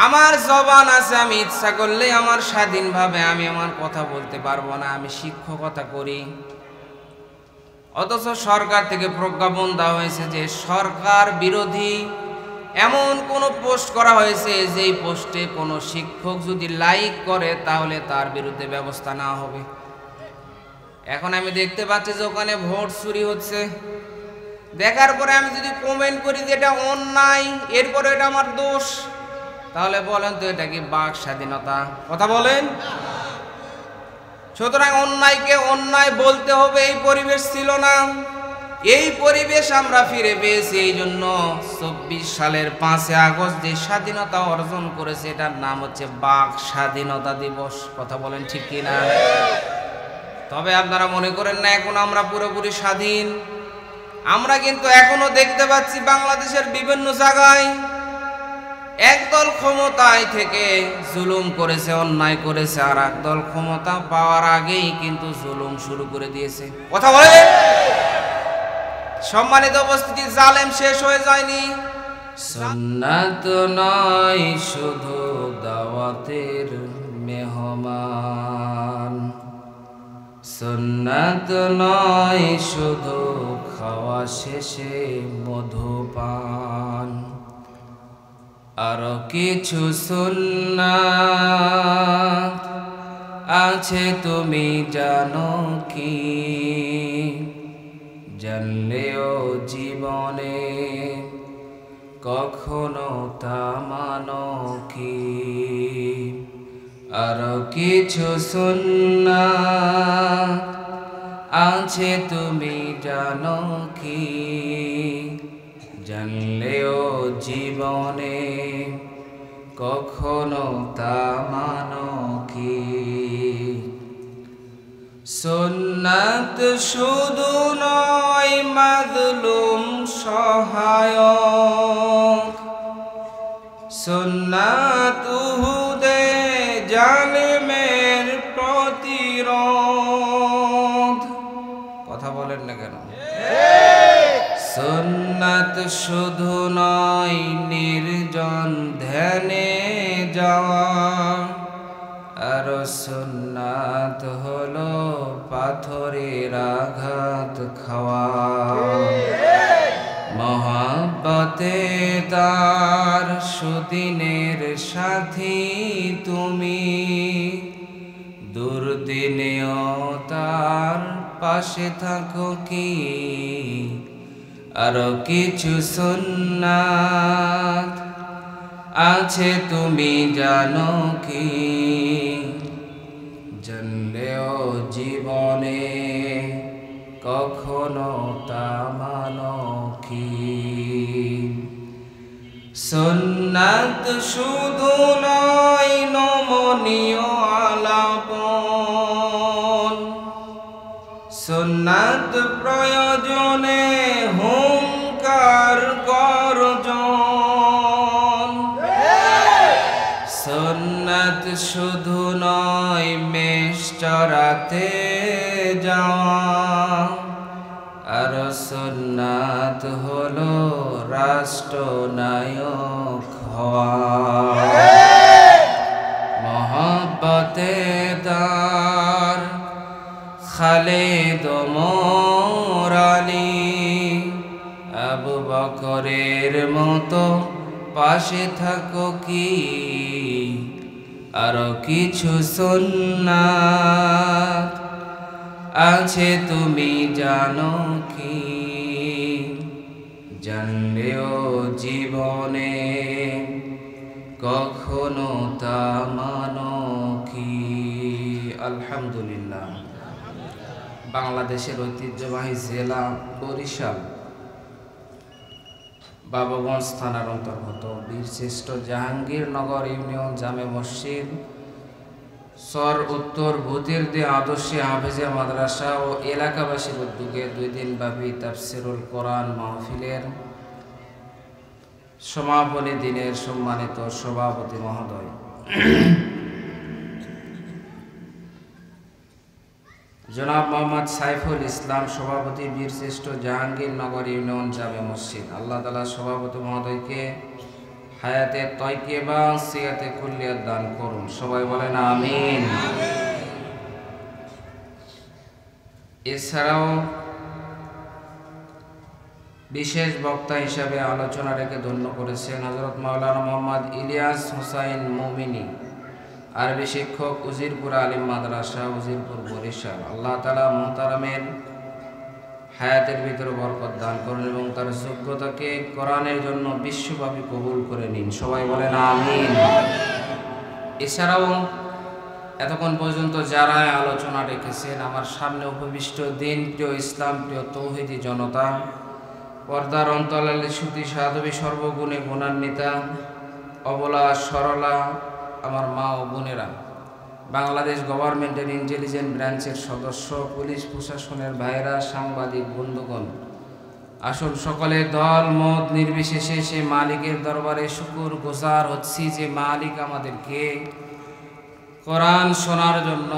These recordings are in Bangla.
আমার জবান আছে, আমি ইচ্ছা করলে আমার স্বাধীনভাবে আমি আমার কথা বলতে পারবো না, আমি শিক্ষকতা করি। অথচ সরকার থেকে প্রজ্ঞাপন দেওয়া হয়েছে যে সরকার বিরোধী এমন কোনো পোস্ট করা হয়েছে যেই পোস্টে কোনো শিক্ষক যদি লাইক করে তাহলে তার বিরুদ্ধে ব্যবস্থা নেওয়া হবে। এখন আমি দেখতে পাচ্ছি যে ওখানে ভোট চুরি হচ্ছে। দেখার পরে আমি যদি কমেন্ট করি যে এটা অন্যায়, এরপরে এটা আমার দোষ, তাহলে বলেন তো এটা কি বাক স্বাধীনতা? কথা বলেন। সুতরাং অন্যায়কে অন্যায় বলতে হবে, এই পরিবেশ ছিল না। এই পরিবেশ আমরা ফিরে পেয়েছি। এই জন্য 24 সালের 5 আগস্ট যে স্বাধীনতা অর্জন করেছে এটার নাম হচ্ছে বাক স্বাধীনতা দিবস। কথা বলেন ঠিক কিনা? তবে আপনারা মনে করেন না এখন আমরা পুরোপুরি স্বাধীন। আমরা কিন্তু এখনো দেখতে পাচ্ছি বাংলাদেশের বিভিন্ন জায়গায় একদল ক্ষমতায় থেকে জুলুম করেছে, অন্যায় করেছে, আর একদল ক্ষমতা পাওয়ার আগেই কিন্তু জুলুম শুরু করে দিয়েছে। কথা বলে সম্মানিত উপস্থিতি, জালেম শেষ হয়ে যায়নি। সুন্নাত নয় শুধু দাওয়াতের মেহমান, সুন্নাত নয় শুধু খাওয়া শেষে মধুপান, আরো কিছু সুন্নাত আছে তুমি জানো কি? জানলেও জীবনে কখনো তা মানো কি? আরো কিছু সুন্নাত আছে তুমি জানো কি? জানলেও জীবনে কখনো তা মানো কি? সুন্নাত শুধু নয় মাজলুম সহায়ক, সুন্নাত উহুদে জালেমের প্রতিরোধ। কথা বলেন না কেন? সুন্নাত শুধু নয় নির্জন ধ্যানে যাওয়া, আর সুন্নাত হলো পাথরের আঘাত খাওয়া। মহাব্বতে তার সুদিনের সাথী তুমি, দুর্দিনেও তার পাশে থাকো কি? আরো কিছু সুন্নাত আছে তুমি জানো কি? জানলেও জীবনে কখনো তা মানো কি? সুন্নাত শুধু নয় নমনীয় আলাপন, সুন্নাত প্রয়োজনে হুঙ্কার গর্জন, সুন্নাত শুধু নয় মেষ চরাতে যাওয়া, আর সুন্নাত হলো রাষ্ট্রনায়ক হওয়া। মহব্বতে তার খালেদ ওমর আলী, আবু বকরের মতো পাশে থাকো কি? আরো কিছু সুন্নাত আছে তুমি জানো কি? জানলেও জীবনে কখনো তা মানো কি? আলহামদুলিল্লাহ। বাংলাদেশের ঐতিহ্যবাহী জেলা বরিশাল বাবুগঞ্জ থানার অন্তর্গত বীরশ্রেষ্ঠ জাহাঙ্গীরনগর ইউনিয়ন জামে মসজিদ সর উত্তর ভূতিরদি আদর্শে হাফেজে মাদ্রাসা ও এলাকাবাসীর উদ্যোগে 2 দিনব্যাপী তাফসিরুল কোরআন মাহফিলের সমাপনী দিনের সম্মানিত সভাপতি মহোদয় জনাব মোহাম্মদ সাইফুল ইসলাম, সভাপতি বীরশ্রেষ্ঠ জাহাঙ্গীরনগর ইউনিয়ন জামে মসজিদ, আল্লাহ তাআলা সভাপতি মহোদয়কে হায়াতে তয়্যিবা সিয়াতে কুল্লিয়াত দান করুন। সবাই বলেন আমিন। এছাড়াও বিশেষ বক্তা হিসাবে আলোচনা রেখে ধন্য করেছেন হযরত মাওলানা মোহাম্মদ ইলিয়াস হুসাইন মুমিনী, আরবি শিক্ষক, উজিরপুর আলিম মাদ্রাসা, উজিরপুর, বরিশাল। আল্লাহ তাআলা মুহতারামের হায়াতের ভিতরে বরকত দান করুন এবং তার যোগ্যতাকে কোরআনের জন্য বিশ্বব্যাপী কবুল করে নিন। সবাই বলেন আমিন। এছাড়াও এতক্ষণ পর্যন্ত যারা আলোচনা রেখেছেন, আমার সামনে উপবিষ্ট দিন প্রিয়, ইসলাম প্রিয়, তৌহিদি জনতা, পর্দার অন্তরালে সুতি সাধবী, সর্বগুণে গুণান্বিতা, অবলা সরলা আমার মা ও বোনেরা, বাংলাদেশ গভর্নমেন্টের ইন্টেলিজেন্ট ব্রাঞ্চের সদস্য, পুলিশ প্রশাসনের ভাইরা, সাংবাদিক বন্ধুগণ, আসুন সকলে দল মত নির্বিশেষে সে মালিকের দরবারে শুকর গুজার হচ্ছি যে মালিক আমাদেরকে কোরআন শোনার জন্য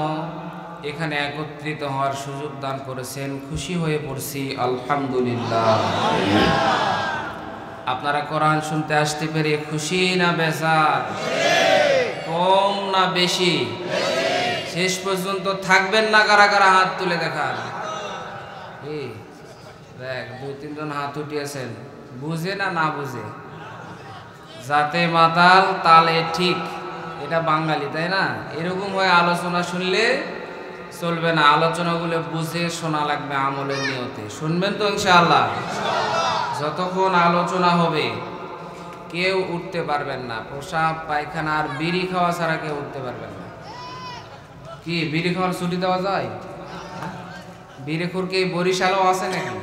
এখানে একত্রিত হওয়ার সুযোগ দান করেছেন। খুশি হয়ে পড়ছি আলহামদুলিল্লাহ। আপনারা কোরআন শুনতে আসতে পেরে খুশি না বেজার? কম না বেশি? শেষ পর্যন্ত থাকবেন না? কারা কারা হাত তুলে দেখান। দেখ 2-3 জন হাত উঠিয়েছেন। বুঝে না না বুঝে? যাতে মাতাল তালে ঠিক, এটা বাঙালি, তাই না? এরকম হয়ে আলোচনা শুনলে চলবে না। আলোচনাগুলো বুঝে শোনা লাগবে আমলের নিয়তে। শুনবেন তো ইনশাআল্লাহ? যতক্ষণ আলোচনা হবে কেউ উঠতে পারবেন না। প্রসাব পায়খানা আর বিড়ি খাওয়া ছাড়া কেউ উঠতে পারবেন না। কি বিড়ি খাওয়ার ছুটি দেওয়া যায়? বিড়িখোর কি বরিশালও আছে নাকি?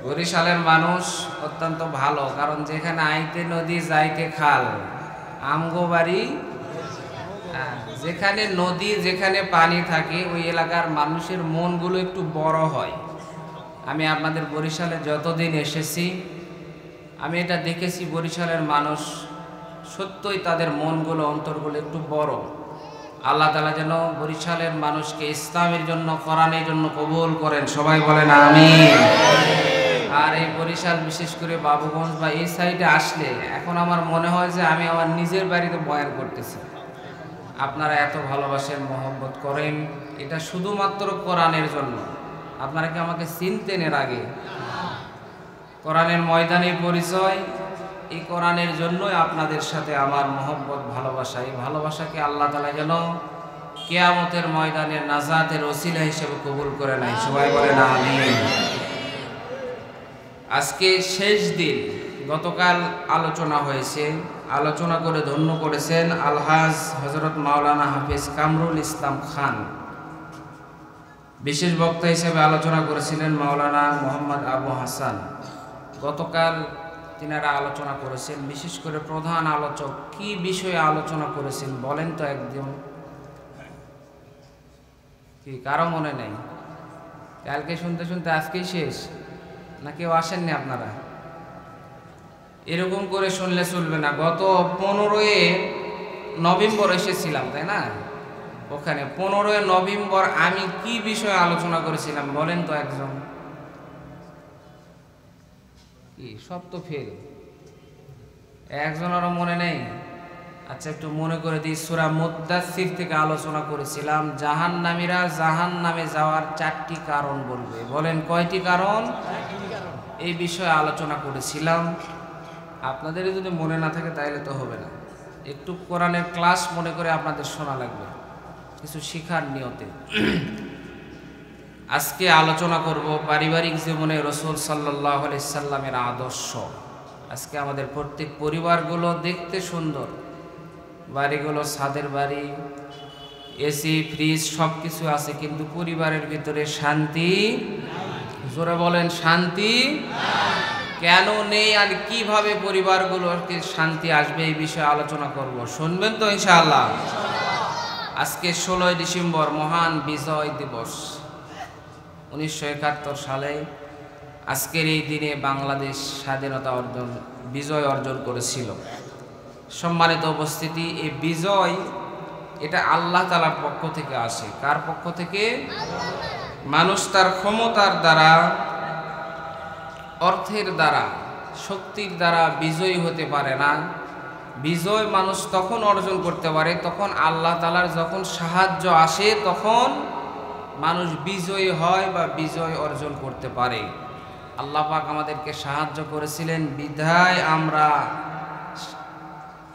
বরিশালের মানুষ অত্যন্ত ভালো, কারণ যেখানে আইতে নদী যাইতে খাল, আমগো বাড়ি। যেখানে নদী, যেখানে পানি থাকে, ওই এলাকার মানুষের মনগুলো একটু বড় হয়। আমি আপনাদের বরিশালে যতদিন এসেছি আমি এটা দেখেছি, বরিশালের মানুষ সত্যই তাদের মনগুলো, অন্তরগুলো একটু বড়। আল্লাহ তাআলা যেন বরিশালের মানুষকে ইসলামের জন্য, কোরআনের জন্য কবুল করেন। সবাই বলেন আমিন। আর এই বরিশাল, বিশেষ করে বাবুগঞ্জ বা এই সাইডে আসলে এখন আমার মনে হয় যে আমি আমার নিজের বাড়িতে বয়ান করতেছি। আপনারা এত ভালোবাসেন, মহব্বত করেন, এটা শুধুমাত্র কোরআনের জন্য। আপনারা কি আমাকে চিনতেন এর আগে? কোরআনের ময়দানে পরিচয়, এই কোরআনের জন্যই আপনাদের সাথে আমার মহব্বত, ভালোবাসা। এই ভালোবাসাকে আল্লাহ তাআলা যেন কিয়ামতের ময়দানে নাজাতের ওসিলা হিসেবে কবুল করে নেয়। সবাই বলেন আমিন। আজকে শেষ দিন, গতকাল আলোচনা হয়েছে, আলোচনা করে ধন্য করেছেন আলহাজ হযরত মাওলানা হাফেজ কামরুল ইসলাম খান। বিশেষ বক্তা হিসেবে আলোচনা করেছিলেন মাওলানা মোহাম্মদ আবু হাসান। গতকাল তিনারা আলোচনা করেছেন। বিশেষ করে প্রধান আলোচক কি বিষয়ে আলোচনা করেছেন বলেন তো একদম? কি কারো মনে নেই? কালকে শুনতে শুনতে আজকেই শেষ, না কেউ আসেননি আপনারা? এরকম করে শুনলে চলবে না। গত 15 নভেম্বর এসেছিলাম, তাই না? ওখানে 15 নভেম্বর আমি কি বিষয়ে আলোচনা করেছিলাম বলেন তো একজন? কি সব তো ফেল, একজনেরও মনে নেই? আচ্ছা একটু মনে করে দিই। সূরা মুদ্দাসসির থেকে আলোচনা করেছিলাম জাহান্নামীরা জাহান্নামে যাওয়ার 4টি কারণ বলবে। বলেন কয়টি কারণ? এই বিষয়ে আলোচনা করেছিলাম। আপনাদের যদি মনে না থাকে তাইলে তো হবে না। একটু কোরআনের ক্লাস মনে করে আপনাদের শোনা লাগবে, কিছু শিখার নিয়তে। আজকে আলোচনা করব পারিবারিক জীবনে রাসূল সাল্লাল্লাহু আলাইহি সাল্লামের আদর্শ। আজকে আমাদের প্রত্যেক পরিবারগুলো দেখতে সুন্দর, বাড়িগুলো ছাদের বাড়ি, এসি, ফ্রিজ সব কিছু আছে, কিন্তু পরিবারের ভিতরে শান্তি, জোরে বলেন শান্তি কেন নেই? আর কিভাবে পরিবারগুলোকে শান্তি আসবে এই বিষয়ে আলোচনা করব। শুনবেন তো ইনশাআল্লাহ? আজকে 16 ডিসেম্বর মহান বিজয় দিবস। 1971 সালে আজকের এই দিনে বাংলাদেশ স্বাধীনতা বিজয় অর্জন করেছিল। সম্মানিত উপস্থিতি, এই বিজয় এটা আল্লাহ তাআলার পক্ষ থেকে আসে। কার পক্ষ থেকে? মানুষ তার ক্ষমতার দ্বারা, অর্থের দ্বারা, শক্তির দ্বারা বিজয়ী হতে পারে না। বিজয় মানুষ তখন অর্জন করতে পারে তখন আল্লাহ তাআলার যখন সাহায্য আসে, তখন মানুষ বিজয়ী হয় বা বিজয় অর্জন করতে পারে। আল্লাহ পাক আমাদেরকে সাহায্য করেছিলেন বিধায় আমরা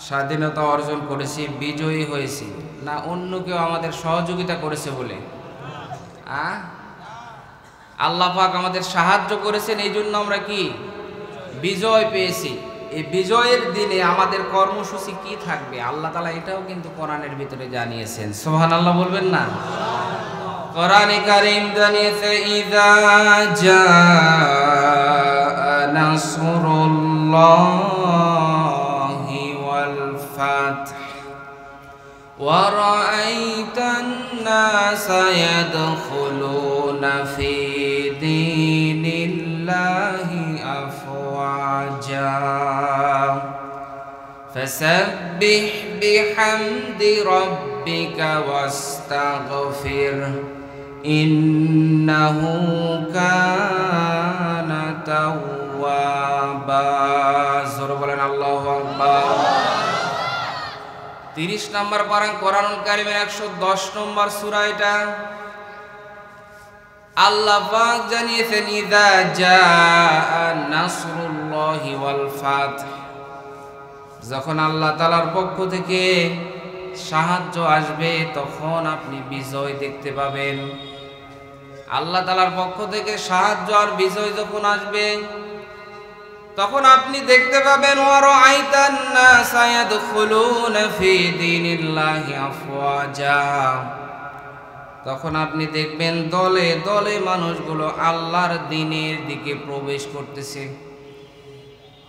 স্বাধীনতা অর্জন করেছি, বিজয়ী হয়েছি, না অন্য কেউ আমাদের সহযোগিতা করেছে বলে? আল্লাহ পাক আমাদের সাহায্য করেছেন, এই জন্য আমরা কি বিজয় পেয়েছি। এই বিজয়ের দিনে আমাদের কর্মসূচি কি থাকবে আল্লাহ তাআলা এটাও কিন্তু কোরআনের ভিতরে জানিয়েছেন। সুবহানাল্লাহ বলবেন না? কোরআনে কারীম জানিয়েছে, ইযা জাআ নাসরুল্লাহি ওয়াল ফাth ওয়া রাআইতান নাসা ইয়াদখুলুনা ফি দীনিল্লাহি আফওয়াজা ফাসাব্বিহ বিহামদি রাব্বিকা ওয়াস্তাগফির ইন্নাহু কানা তাওয়াবা। জোরে বলেন আল্লাহু আকবার। 30 নম্বর পারা কোরআনুল কারীমের 110 নম্বর সূরা এটা। আল্লাহ পাক জানিয়েছেন, ইযা জাআ নাসরুল্লাহি ওয়াল ফাth, যখন আল্লাহ তাআলার পক্ষ থেকে সাহায্য আসবে তখন আপনি বিজয় দেখতে পাবেন। আল্লাহ তাআলার পক্ষ থেকে সাহায্য আর বিজয় যখন আসবে তখন আপনি দেখতে পাবেন, ওয়া রাআইতান নাসা ইয়াদখুলুনা ফি দীনিল্লাহি আফওয়াজা, তখন আপনি দেখবেন দলে দলে মানুষগুলো আল্লাহর দ্বীনের দিকে প্রবেশ করতেছে।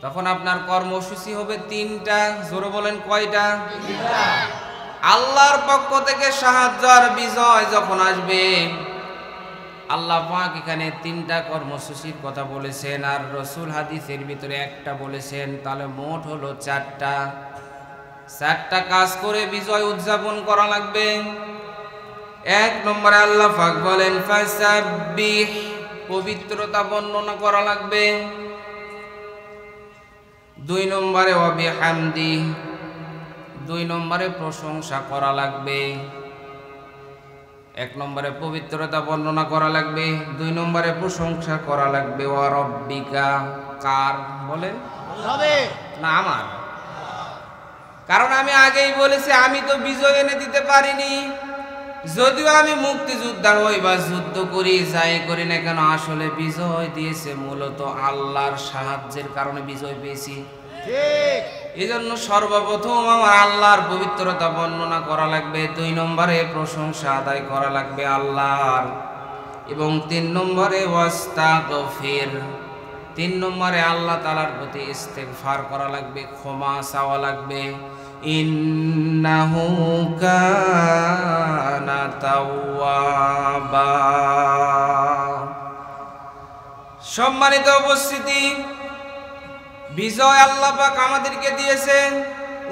তখন আপনার কর্মসূচি হবে 3টা। জোরে বলেন কয়টা? 3টা। আল্লাহর পক্ষ থেকে সাহায্য আর বিজয় যখন আসবে, আল্লাহ পাক এখানে 3টা কর্মসূচির কথা বলেছেন, আর রাসূল হাদিসের ভিতরে একটা বলেছেন, তাহলে মোট হলো 4টা। 4টা কাজ করে বিজয় উদযাপন করা লাগবে। 1 নম্বরে আল্লাহ পাক বলেন ফাসাব্বিহ, পবিত্রতা বর্ণনা করা লাগবে। 2 নম্বরে ওয়া বিহামদি, 2 নম্বরে প্রশংসা করা লাগবে। 1 নম্বরে পবিত্রতা বর্ণনা করা লাগবে, 2 নম্বরে প্রশংসা করা লাগবে। ওয়া রব্বিকা, কার বলেন? না আমার। কারণ আমি আগেই বলেছি আমি তো বিজয় এনে দিতে পারিনি। যদিও আমি মুক্তিযোদ্ধা হই বা যুদ্ধ করি, যাই করি না কেন, আসলে বিজয় দিয়েছে মূলত আল্লাহর সাহায্যের কারণে বিজয় পেয়েছি। ঠিক, এই জন্য সর্বপ্রথম আমার আল্লাহর পবিত্রতা বর্ণনা করা লাগবে, 2 নম্বরে প্রশংসা আদায় করা লাগবে আল্লাহর, এবং 3 নম্বরে ওয়াস্তাগফির, 3 নম্বরে আল্লাহ তাআলার প্রতি ইস্তেগফার করা লাগবে, ক্ষমা চাওয়া লাগবে। ইন্নাহু কানা তাওয়াবা। সম্মানিত উপস্থিতি, বিজয় আল্লাহ পাক আমাদেরকে দিয়েছেন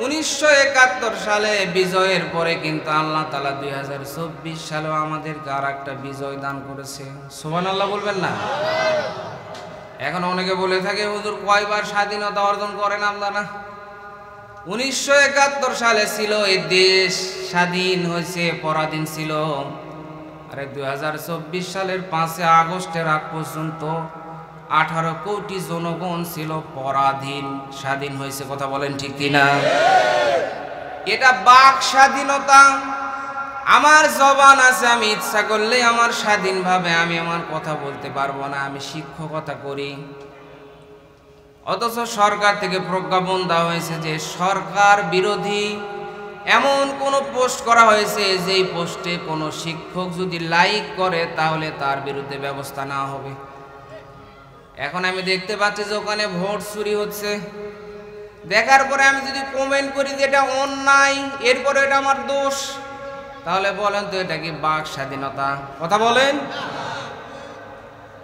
1971 সালে। বিজয়ের পরে কিন্তু আল্লাহ তাআলা 2024 সালেও আমাদেরকে আর একটা বিজয় দান করেছে। সুবহানাল্লাহ বলবেন না? এখন অনেকে বলে থাকে, হুজুর কয়বার স্বাধীনতা অর্জন করেন আপনারা? 1971 সালে ছিল এই দেশ স্বাধীন হয়েছে, পরাধীন ছিল। আরে 2024 সালের 5 আগস্টের আগ পর্যন্ত 18 কোটি জনগণ ছিল পরাধীন, স্বাধীন হয়েছে। কথা বলেন ঠিক কিনা? এটা বাক স্বাধীনতা। আমার জবান আছে, আমি ইচ্ছা করলে আমার স্বাধীনভাবে আমি আমার কথা বলতে পারবো না। আমি শিক্ষকতা করি, অথচ সরকার থেকে প্রজ্ঞাপন দেওয়া হয়েছে যে সরকার বিরোধী এমন কোনো পোস্ট করা হয়েছে যেই পোস্টে কোনো শিক্ষক যদি লাইক করে তাহলে তার বিরুদ্ধে ব্যবস্থা নেওয়া হবে। এখন আমি দেখতে পাচ্ছি যে ওখানে ভোট চুরি হচ্ছে। দেখার পরে আমি যদি কমেন্ট করি যে এটা অন্যায়, এরপরে এটা আমার দোষ, তাহলে বলেন তো এটা কি বাক স্বাধীনতা? কথা বলেন।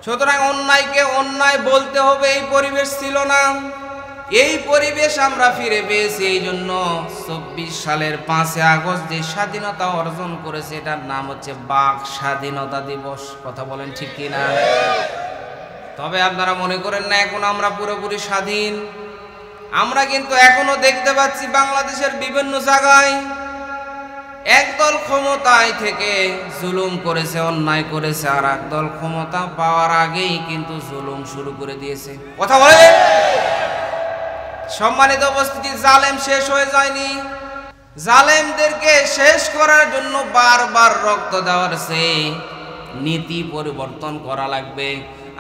সুতরাং অন্যায়কে অন্যায় বলতে হবে, এই পরিবেশ ছিল না। এই পরিবেশ আমরা ফিরে পেয়েছি। এই জন্য 24 সালের 5 আগস্ট যে স্বাধীনতা অর্জন করেছে এটার নাম হচ্ছে বাক স্বাধীনতা দিবস। কথা বলেন ঠিক কিনা? তবে আপনারা মনে করেন না এখন আমরা পুরোপুরি স্বাধীন। আমরা কিন্তু এখনো দেখতে পাচ্ছি বাংলাদেশের বিভিন্ন জায়গায় একদল ক্ষমতায় থেকে জুলুম করেছে, অন্যায় করেছে, আর একদল ক্ষমতা পাওয়ার আগেই কিন্তু জুলুম শুরু করে দিয়েছে। কথা বলে সম্মানিত উপস্থিতি, জালেম শেষ হয়ে যায়নি। জালেমদেরকে শেষ করার জন্য বারবার রক্ত দেওয়ার চেয়ে নীতি পরিবর্তন করা লাগবে।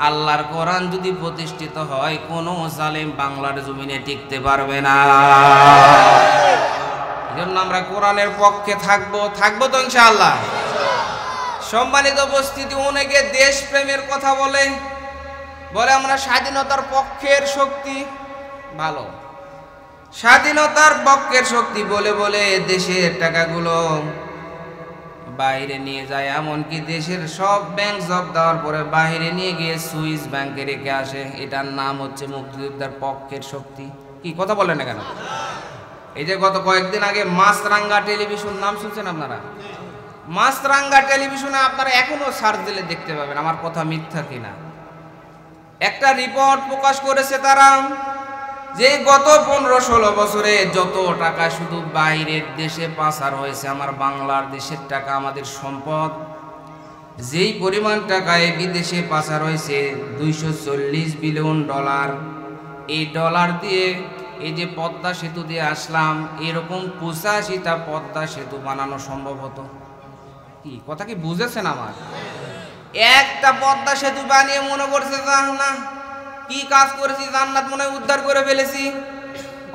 আল্লাহর কোরআন যদি প্রতিষ্ঠিত হয়, কোনো জালেম বাংলার জমিনে টিকতে পারবে না। এজন্য আমরা কোরআনের পক্ষে থাকবো তো ইনশাআল্লাহ। সম্মানিত উপস্থিতি, অনেকে দেশপ্রেমের কথা বলে আমরা স্বাধীনতার পক্ষের শক্তি। ভালো, স্বাধীনতার পক্ষের শক্তি বলে দেশের টাকাগুলো বাইরে নিয়ে যায়, এমনকি দেশের সব ব্যাংক জব্দ দেওয়ার পরে বাইরে নিয়ে গিয়ে সুইস ব্যাংকে রেখে আসে। এটার নাম হচ্ছে মুক্তিযোদ্ধার পক্ষের শক্তি। কি কথা বলেন না কেন? এই যে গত কয়েকদিন আগে মাছরাঙ্গা টেলিভিশন, নাম শুনছেন আপনারা? মাছরাঙ্গা টেলিভিশনে আপনারা এখনো সার্চ দিলে দেখতে পাবেন, আমার কথা মিথ্যা কিনা। একটা রিপোর্ট প্রকাশ করেছে তারা, যে গত 15-16 বছরে যত টাকা শুধু বাইরের দেশে পাচার হয়েছে, আমার বাংলার দেশের টাকা, আমাদের সম্পদ, যেই পরিমাণ টাকায় বিদেশে পাচার হয়েছে 240 বিলিয়ন ডলার। এই ডলার দিয়ে এই যে পদ্মা সেতু দিয়ে আসলাম, এরকম 85টা পদ্মা সেতু বানানো সম্ভব হতো। কি কথা কি বুঝেছেন আমার? একটা পদ্মা সেতু বানিয়ে মনে করছে না কি কাজ করেছি, জান্নাত মনে হয় উদ্ধার করে ফেলেছি।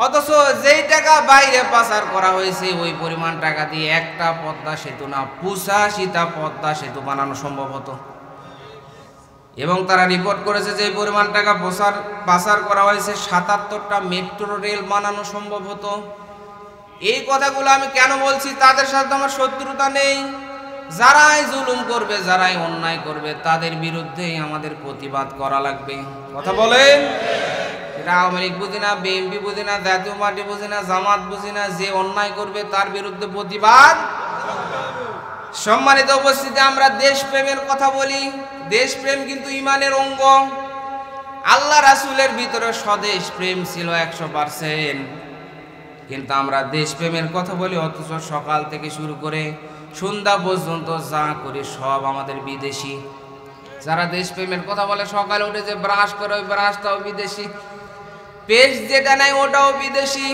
অথচ যেই টাকা বাইরে পাচার করা হয়েছে, ওই পরিমাণ টাকা দিয়ে একটা পদ্মা সেতু না, 85টা পদ্মা সেতু বানানো সম্ভব হতো। এবং তারা রিপোর্ট করেছে যে পরিমাণ টাকা পাচার করা হয়েছে, 77টা মেট্রো রেল বানানো সম্ভব হতো। এই কথাগুলো আমি কেন বলছি? তাদের সাথে আমার শত্রুতা নেই। যারাই জুলুম করবে, যারাই অন্যায় করবে, তাদের বিরুদ্ধেই আমাদের প্রতিবাদ করা লাগবে। কথা বলেন? এটা আওয়ামী লীগ বুঝি না, বিএনপি বুঝি না, জাতীয় পার্টি বুঝি না, জামাত বুঝি না, যে অন্যায় করবে তার বিরুদ্ধে প্রতিবাদ। সম্মানিত উপস্থিতি, আমরা দেশপ্রেমের কথা বলি। দেশপ্রেম কিন্তু ঈমানের অঙ্গ। আল্লাহ রাসূলের ভিতরে স্বদেশ প্রেম ছিল 100%, কিন্তু আমরা দেশপ্রেমের কথা বলি, অথচ সকাল থেকে শুরু করে সন্ধ্যা পর্যন্ত যা করি সব আমাদের বিদেশি। যারা দেশপ্রেমের কথা বলে, সকালে উঠে যে ব্রাশ করে, ওই ব্রাশটাও বিদেশি, পেস্ট যেটা নেয় ওটাও বিদেশি,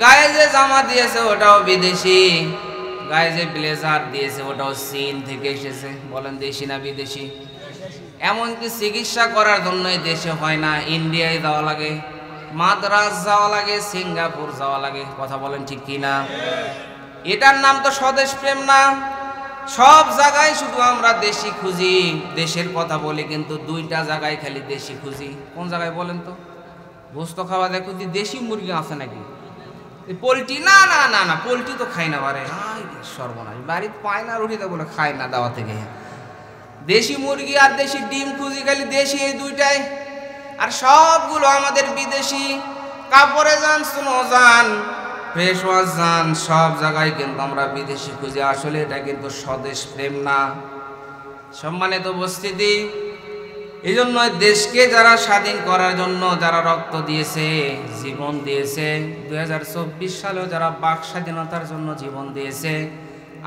গায়ে যে জামা দিয়েছে ওটাও বিদেশি, গায়ে যে ব্লেজার দিয়েছে ওটাও চীন থেকে এসেছে। বলেন দেশি না বিদেশি? এমনকি চিকিৎসা করার জন্যই দেশে হয় না, ইন্ডিয়ায় যাওয়া লাগে, মাদ্রাজ যাওয়া লাগে, সিঙ্গাপুর যাওয়া লাগে। কথা বলেন ঠিক কি না? এটার নাম তো স্বদেশ প্রেম না। সব জায়গায় শুধু আমরা দেশি খুঁজি, দেশের কথা বলি, কিন্তু দুইটা জায়গায় খালি দেশি খুঁজি। কোন জায়গায় বলেন তো? গোস্ত খাওয়া দেখো, দেশি মুরগি আছে নাকি? পোলট্রি না না না না, পোলট্রি তো খাই না। বারে সর্বনাশ, বাড়িতে পায় না, রুটিতে বলে খায় না দাওয়া থেকে। দেশি মুরগি আর দেশি ডিম খুঁজি, খালি দেশি, এই দুইটাই। আর সবগুলো আমাদের বিদেশি। কাপড়ে যান, স্নো যান, ফ্রেশ ওয়াশ যান, সব জায়গায় কিন্তু আমরা বিদেশি খুঁজি। আসলে এটা কিন্তু স্বদেশ প্রেম না। সম্মানিত উপস্থিতি, এই জন্য দেশকে যারা স্বাধীন করার জন্য যারা রক্ত দিয়েছে, জীবন দিয়েছে, 2024 সালেও যারা বাক স্বাধীনতার জন্য জীবন দিয়েছে,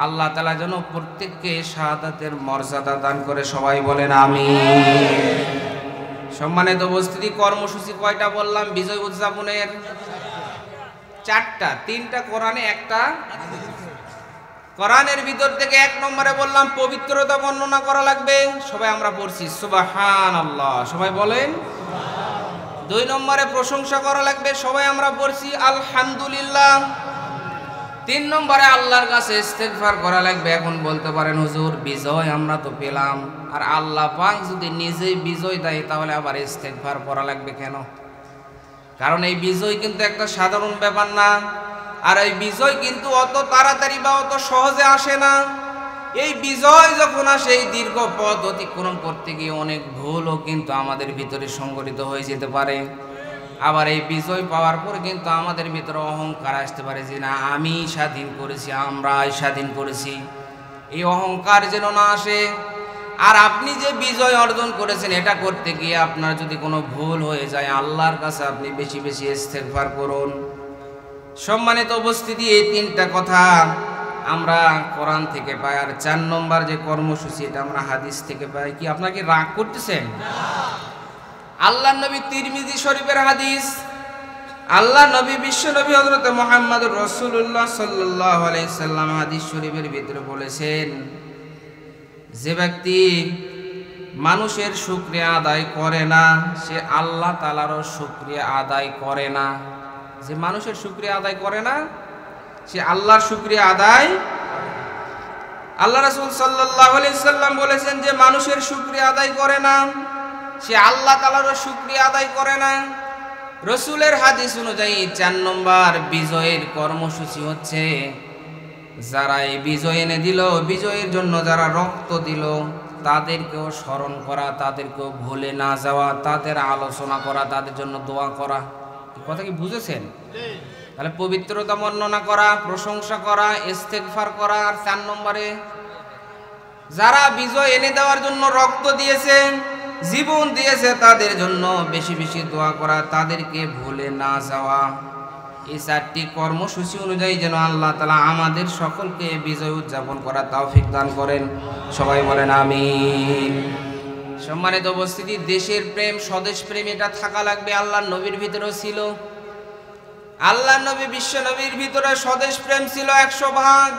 আল্লাহ তাআলা যেন প্রত্যেককে শাহাদাতের মর্যাদা দান করে। সবাই বলেন আমিন। সম্মানিত উপস্থিতি, কর্মসূচি কয়টা বললাম বিজয় উদযাপনের? 4টা, 3টা কোরআনে, একটা কোরআনের ভিতর থেকে 1 নম্বরে বললাম পবিত্রতা বর্ণনা করা লাগবে। সবাই আমরা পড়ছি সুবহানাল্লাহ, সবাই বলেন। 2 নম্বরে প্রশংসা করা লাগবে, সবাই আমরা পড়ছি আলহামদুলিল্লাহ। 3 নম্বরে আল্লাহর কাছে ইস্তেগফার করা লাগবে। এখন বলতে পারেন হুজুর বিজয় আমরা তো পেলাম, আর আল্লাহ পাক যদি নিজেই বিজয় দেয় তাহলে আবার ইস্তেগফার করা লাগবে কেন? কারণ এই বিজয় কিন্তু একটা সাধারণ ব্যাপার না, আর এই বিজয় কিন্তু অত তাড়াতাড়ি বা অত সহজে আসে না। এই বিজয় যখন আসে, এই দীর্ঘ পথ অতিক্রম করতে গিয়ে অনেক ভুলও কিন্তু আমাদের ভিতরে সংগঠিত হয়ে যেতে পারে। আবার এই বিজয় পাওয়ার পর কিন্তু আমাদের ভিতরে অহংকার আসতে পারে যে না, আমি স্বাধীন করেছি, আমরাই স্বাধীন করেছি। এই অহংকার যেন না আসে। আর আপনি যে বিজয় অর্জন করেছেন এটা করতে গিয়ে আপনার যদি কোনো ভুল হয়ে যায় আল্লাহর কাছে আপনি বেশি বেশি ইস্তেগফার করুন। সম্মানিত উপস্থিতি, এই তিনটা কথা আমরা কোরআন থেকে পাই। আর 4 নম্বর যে কর্মসূচি এটা আমরা হাদিস থেকে পাই। কি আপনাকে রাগ করতেছেন? আল্লাহর নবী তিরমিজি শরীফের হাদিস, আল্লাহ নবী বিশ্ব নবী হযরত মুহাম্মদুর রাসূলুল্লাহ সাল্লাল্লাহু আলাইহি সাল্লাম হাদিস শরীফের ভিতরে বলেছেন, যে ব্যক্তি মানুষের শুকরিয়া আদায় করে না সে আল্লাহ তাআলারও শুকরিয়া আদায় করে না। যে মানুষের শুকরিয়া আদায় করে না সে আল্লাহর শুকরিয়া আদায়। আল্লাহ রাসূল সাল্লাল্লাহু আলাইহি সাল্লাম বলেছেন, যে মানুষের শুকরিয়া আদায় করে না সে আল্লাহ তাআলারও শুকরিয়া আদায় করে না। রসুলের হাদিস অনুযায়ী 4 নম্বর বিজয়ের কর্মসূচি হচ্ছে, যারা এই বিজয় এনে দিল, বিজয়ের জন্য যারা রক্ত দিল তাদেরকেও স্মরণ করা, তাদেরকেও ভুলে না যাওয়া, তাদের আলোচনা করা, তাদের জন্য দোয়া করা। কথা কি বুঝেছেন? তাহলে পবিত্রতা বর্ণনা করা, প্রশংসা করা, ইস্তেগফার করা। আর 4 নম্বরে যারা বিজয় এনে দেওয়ার জন্য রক্ত দিয়েছে, জীবন দিয়েছে, তাদের জন্য বেশি বেশি দোয়া করা, তাদেরকে ভুলে না যাওয়া। এই 4টি কর্মসূচি অনুযায়ী যেন আল্লাহ তাআলা আমাদের সকলকে বিজয় উদযাপন করার তৌফিক দান করেন। সবাই বলেন আমিন। সম্মানিত উপস্থিতি, দেশের প্রেম, স্বদেশ প্রেম এটা থাকা লাগবে। আল্লাহর নবীর ভিতরেও ছিল। আল্লাহর নবী বিশ্ব নবীর ভিতরে স্বদেশ প্রেম ছিল 100 ভাগ।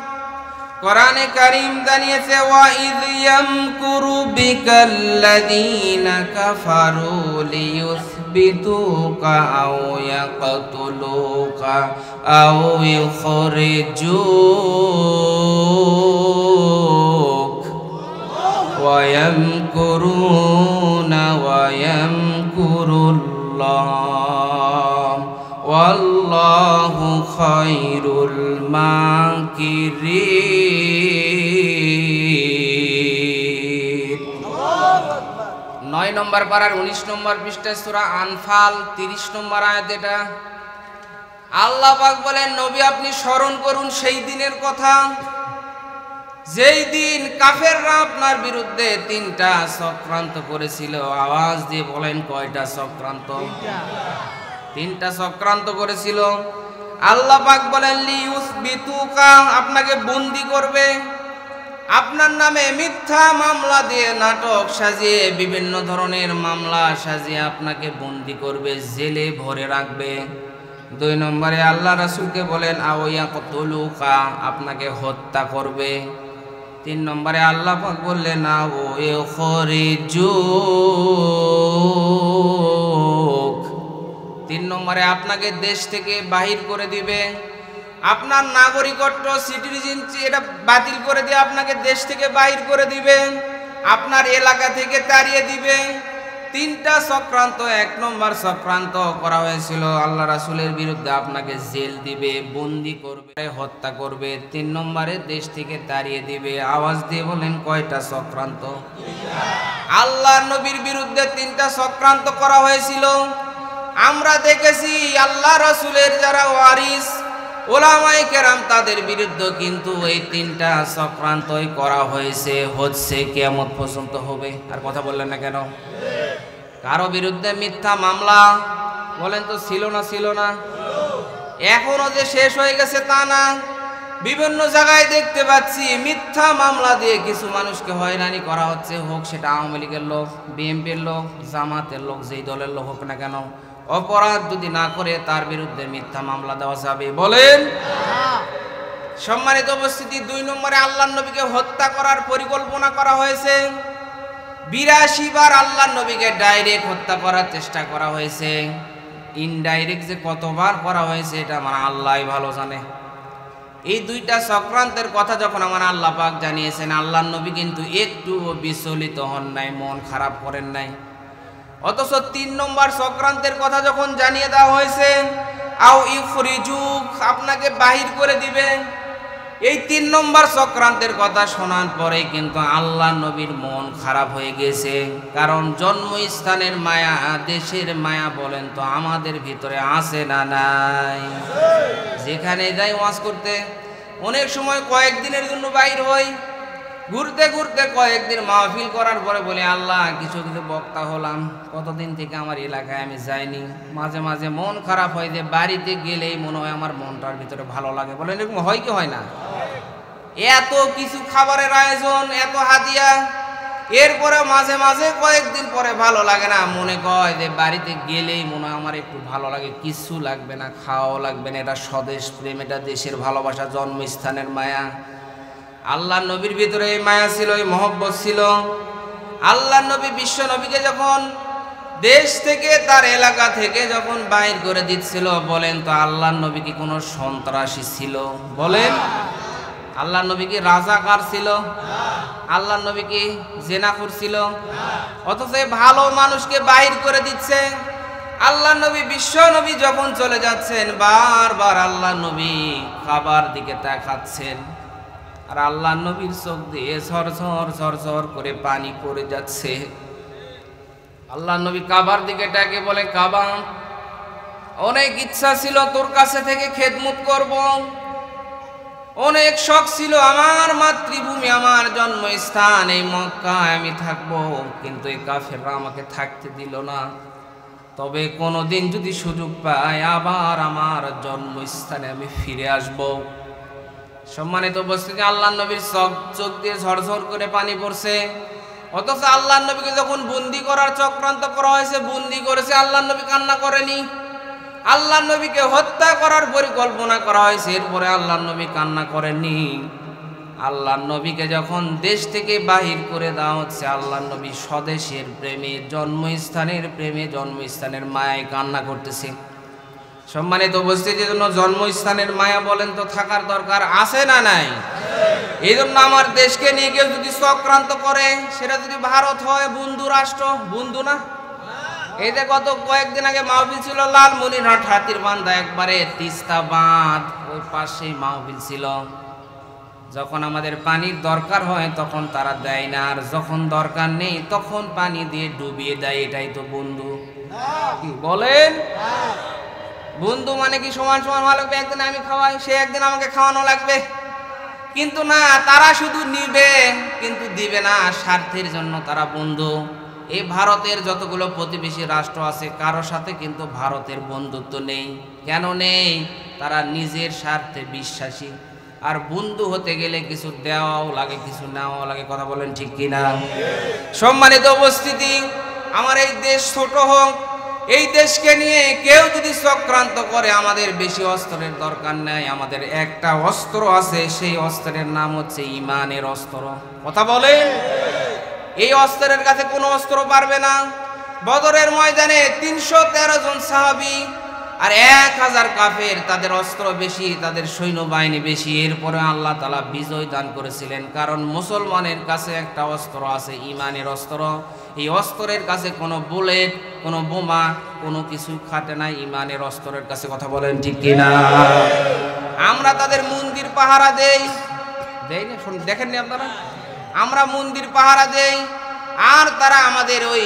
কোরআনে কারীম জানিয়েছে, ওয়া ইয ইয়ামকুরু বিকাল্লাযীনা কাফারু লিয়ুসবিতুকা আও ইয়াকতুলুকা আও ইখরিজুক ওয়া ইয়ামকুরুনা ওয়া ইয়ামকুরুল্লাহ ওয়াল্লাহু খায়রুল মাকিরিন। 9 নম্বর পারার 19 নম্বর পৃষ্ঠা সূরা আনফাল 30 নম্বর আয়াত। এটা আল্লাহ পাক বলেন, নবী আপনি স্মরণ করুন সেই দিনের কথা যেই দিন কাফেররা আপনার বিরুদ্ধে 3টা চক্রান্ত করেছিল। আওয়াজ দিয়ে বলেন, কয়টা চক্রান্ত? 3টা চক্রান্ত করেছিল। আল্লাহ পাক বলেন, লিউসবিতুকা আপনাকে বন্দী করবে, আপনার নামে মিথ্যা মামলা দিয়ে, নাটক সাজিয়ে, বিভিন্ন ধরনের মামলা সাজিয়ে আপনাকে বন্দী করবে, জেলে ভরে রাখবে। 2 নম্বরে আল্লাহ রাসূলকে বলেন, আও ইয়াকতুলুকা আপনাকে হত্যা করবে। 3 নম্বরে আল্লাহ পাক বললেন, আও ইখরিজুক 3 নম্বরে আপনাকে দেশ থেকে বাহির করে দিবে, আপনার নাগরিকত্ব সিটিজেনশিপ এটা বাতিল করে দিয়ে আপনাকে দেশ থেকে বাহির করে দিবে, আপনার এলাকা থেকে তাড়িয়ে দিবে। 3টা চক্রান্ত। 1 নম্বর চক্রান্ত করা হয়েছিল আল্লাহ রাসূলের বিরুদ্ধে, আপনাকে জেল দিবে, বন্দী করবে, হত্যা করবে। 3 নম্বরে দেশ থেকে তাড়িয়ে দিবে। আওয়াজ দিয়ে বলেন, কয়টা চক্রান্ত? আল্লাহ নবীর বিরুদ্ধে 3টা চক্রান্ত করা হয়েছিল। আমরা দেখেছি আল্লাহ রাসূলের যারা ওয়ারিস ওলামায়ে কেরাম তাদের বিরুদ্ধে কিন্তু এই 3টা চক্রান্তই করা হয়েছে, হচ্ছে, কিয়ামত পর্যন্ত হবে। আর কথা বললেন না কেন? কারো বিরুদ্ধে মিথ্যা মামলা বলেন তো ছিল না? ছিল না? এখনো যে শেষ হয়ে গেছে তা না। বিভিন্ন জায়গায় দেখতে পাচ্ছি মিথ্যা মামলা দিয়ে কিছু মানুষকে হয়রানি করা হচ্ছে, হোক সেটা আওয়ামী লীগের লোক, বিএনপির লোক, জামাতের লোক, যেই দলের লোক হোক না কেন, অপরাধ যদি না করে তার বিরুদ্ধে মিথ্যা মামলা দেওয়া যাবে? বলেন। সম্মানিত উপস্থিতি, 2 নম্বরে আল্লাহর নবীকে হত্যা করার পরিকল্পনা করা হয়েছে। 82 বার আল্লাহর নবীকে ডাইরেক্ট হত্যা করার চেষ্টা করা হয়েছে। ইনডাইরেক্ট যে কতবার করা হয়েছে এটা আমার আল্লাহই ভালো জানে। এই 2টা চক্রান্তের কথা যখন আমার আল্লাহ পাক জানিয়েছেন, আল্লাহর নবী কিন্তু একটু বিচলিত হন নাই, মন খারাপ করেন নাই। অথচ 3 নম্বর চক্রান্তের কথা যখন জানিয়ে দেওয়া হয়েছে, আও ইখরিজুক আপনাকে বাহির করে দিবে, এই 3 নম্বর চক্রান্তের কথা শোনার পরে কিন্তু আল্লাহ নবীর মন খারাপ হয়ে গেছে। কারণ জন্মস্থানের মায়া, দেশের মায়া বলেন তো আমাদের ভিতরে আছে না নাই? যেখানে যাই ওয়াজ করতে, অনেক সময় কয়েকদিনের জন্য বাইর হই, ঘুরতে ঘুরতে কয়েকদিন মাহফিল করার পরে বলে আল্লাহ কিছু কিছু বক্তা হলাম, কতদিন থেকে আমার এলাকায় আমি যাইনি, মাঝে মাঝে মন খারাপ হয় যে বাড়িতে গেলেই মনে হয় আমার মনটার ভিতরে ভালো লাগে। বলেন এরকম হয় কি হয় না? এত কিছু খাবারের আয়োজন, এত হাদিয়া, এরপরে মাঝে মাঝে কয়েকদিন পরে ভালো লাগে না, মনে কয় যে বাড়িতে গেলেই মনে হয় আমার একটু ভালো লাগে, কিছু লাগবে না, খাওয়াও লাগবে না। এটা স্বদেশ প্রেম, এটা দেশের ভালোবাসা, জন্মস্থানের মায়া। আল্লাহ নবীর ভিতরে এই মায়া ছিল, এই মহব্বত ছিল। আল্লাহ নবী বিশ্ব নবীকে যখন দেশ থেকে, তার এলাকা থেকে যখন বাইর করে দিচ্ছিল, বলেন তো আল্লাহ নবী কি কোনো সন্ত্রাসী ছিল? বলেন, আল্লাহ নবী কি রাজাকার ছিল? আল্লাহ নবী কি জেনাখুর ছিল? অথচ ভালো মানুষকে বাইর করে দিচ্ছে। আল্লাহ নবী বিশ্ব নবী যখন চলে যাচ্ছেন, বারবার আল্লাহ নবী খাবার দিকে তাকাচ্ছেন, আর আল্লাহ নবীর চোখ দিয়ে ঝরঝর ঝরঝর করে পানি পড়ে যাচ্ছে। আল্লাহ নবী কাবার দিকে তাকে বলে, কাবা, অনেক ইচ্ছা ছিল তোর কাছে থেকে খেদমত করব, অনেক শখ ছিল আমার মাতৃভূমি, আমার জন্মস্থান এই মক্কায় আমি থাকবো, কিন্তু এই কাফেররা আমাকে থাকতে দিল না। তবে কোনোদিন যদি সুযোগ পাই আবার আমার জন্মস্থানে আমি ফিরে আসব। সম্মানিত উপস্থিতি, আল্লাহ নবীর চোখ দিয়ে ঝরঝর করে পানি পড়ছে। অথচ আল্লাহ নবীকে যখন বন্দি করার চক্রান্ত করা হয়েছে, বন্দি করেছে, আল্লাহ নবী কান্না করেনি। আল্লাহ নবীকে হত্যা করার পরিকল্পনা করা হয়েছে, এরপরে আল্লাহ নবী কান্না করেননি। আল্লাহ নবীকে যখন দেশ থেকে বাহির করে দেওয়া হচ্ছে, আল্লাহ নবী স্বদেশের প্রেমে, জন্মস্থানের প্রেমে, জন্মস্থানের মায়ায় কান্না করতেছে। সম্মানিত উপস্থিতির জন্য জন্মস্থানের মায়া বলেন তো থাকার দরকার আছে না নাই? এই জন্য আমার দেশকে নিয়ে কেউ যদি চক্রান্ত করে, সেটা যদি ভারত হয়, বন্ধু রাষ্ট্র, বন্ধু না? এই যে গত কয়েকদিন আগে মাহফিল ছিল লালমনিরহাট হাতিরবান্ধা, একবারে তিস্তা বাঁধ ওই পাশেই মাহফিল ছিল। যখন আমাদের পানির দরকার হয় তখন তারা দেয় না, আর যখন দরকার নেই তখন পানি দিয়ে ডুবিয়ে দেয়। এটাই তো বন্ধু, কি বলেন? বন্ধু মানে কি সমান সমান হওয়া লাগবে? একদিন আমি খাওয়াই, সে একদিন আমাকে খাওয়ানো লাগবে, কিন্তু না, তারা শুধু নিবে কিন্তু দিবে না, স্বার্থের জন্য তারা বন্ধু। এই ভারতের যতগুলো প্রতিবেশী রাষ্ট্র আছে, কারো সাথে কিন্তু ভারতের বন্ধুত্ব নেই। কেন নেই? তারা নিজের স্বার্থে বিশ্বাসী। আর বন্ধু হতে গেলে কিছু দেওয়াও লাগে, কিছু নেওয়াও লাগে। কথা বলেন ঠিক কিনা? সম্মানিত উপস্থিতি, আমার এই দেশ ছোট হোক, এই দেশকে নিয়ে কেউ যদি চক্রান্ত করে, আমাদের বেশি অস্ত্রের দরকার নেই। আমাদের একটা অস্ত্র আছে, সেই অস্ত্রের নাম হচ্ছে ঈমানের অস্ত্র। কথা বলেন, এই অস্ত্রের কাছে কোনো অস্ত্র পারবে না। বদরের ময়দানে 313 জন সাহাবী আর 1000 কাফের, তাদের অস্ত্র বেশি, তাদের সৈন্যবাহিনী বেশি, এরপরে আল্লাহ তাআলা বিজয় দান করেছিলেন। কারণ মুসলমানের কাছে একটা অস্ত্র আছে, ঈমানের অস্ত্র। এই অস্ত্রের কাছে কোনো বুলেট, কোনো বোমা, কোনো কিছু খাটে না ঈমানের অস্ত্রের কাছে। কথা বলেন ঠিক কিনা? আমরা তাদের মন্দির পাহারা দেই না? দেখেননি আপনারা? আমরা মন্দির পাহারা দেই, আর তারা আমাদের ওই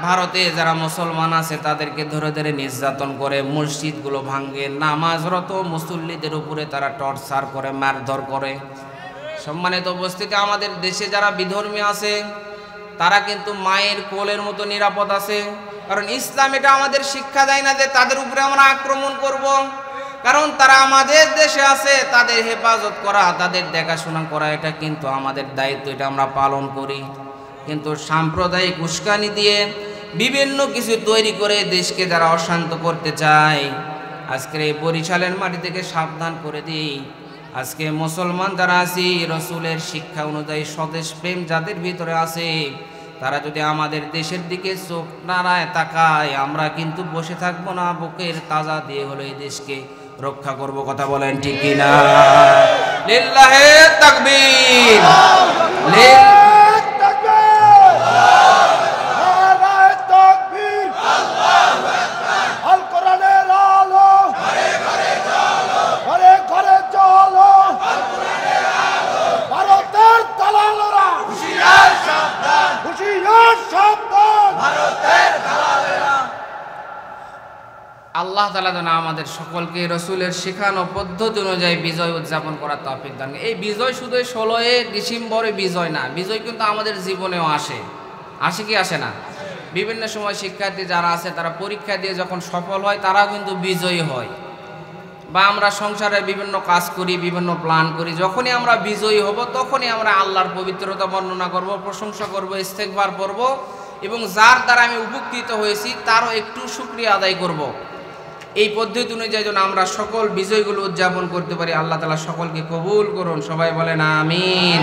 ভারতে যারা মুসলমান আছে তাদেরকে ধরে ধরে নির্যাতন করে, মসজিদগুলো ভাঙে, নামাজরত মুসল্লিদের উপরে তারা টর্চার করে, মারধর করে। সম্মানিত উপস্থিতি, আমাদের দেশে যারা বিধর্মী আছে তারা কিন্তু মায়ের কোলের মতো নিরাপদ আছে। কারণ ইসলাম এটা আমাদের শিক্ষা দেয় না যে তাদের উপরে আমরা আক্রমণ করব। কারণ তারা আমাদের দেশে আছে, তাদের হেফাজত করা, তাদের দেখাশোনা করা, এটা কিন্তু আমাদের দায়িত্ব, এটা আমরা পালন করি। কিন্তু সাম্প্রদায়িক উস্কানি দিয়ে বিভিন্ন কিছু তৈরি করে দেশকে যারা অশান্ত করতে চায়, আজকের এই বরিশালের মাটি থেকে সাবধান করে দিই। আজকে মুসলমান যারা আছি, রসুলের শিক্ষা অনুযায়ী স্বদেশ প্রেম যাদের ভিতরে আছে, তারা যদি আমাদের দেশের দিকে চোখ নাড়ায় তাকায়, আমরা কিন্তু বসে থাকবো না, বুকের তাজা দিয়ে হলো এই দেশকে রক্ষা করব। কথা বলেন ঠিক কিনা? লিল্লাহে তাকবীর, আল্লাহ তাআলা যেন আমাদের সকলকে রসুলের শেখানো পদ্ধতি অনুযায়ী বিজয় উদযাপন করার তৌফিক দান করেন। এই বিজয় শুধু 16 ডিসেম্বরে বিজয় না, বিজয় কিন্তু আমাদের জীবনেও আসে। আসে কি আসে না? বিভিন্ন সময় শিক্ষার্থী যারা আছে তারা পরীক্ষা দিয়ে যখন সফল হয় তারাও কিন্তু বিজয়ী হয়। বা আমরা সংসারে বিভিন্ন কাজ করি, বিভিন্ন প্ল্যান করি, যখনই আমরা বিজয়ী হব তখনই আমরা আল্লাহর পবিত্রতা বর্ণনা করব, প্রশংসা করব, ইস্তেগফার করব এবং যার দ্বারা আমি উপকৃত হয়েছি তারও একটু শুকরিয়া আদায় করব। এই পদ্ধতি অনুযায়ী যেন আমরা সকল বিজয়গুলো উদযাপন করতে পারি। আল্লাহ তাআলা সকলকে কবুল করুন। সবাই বলেন আমিন।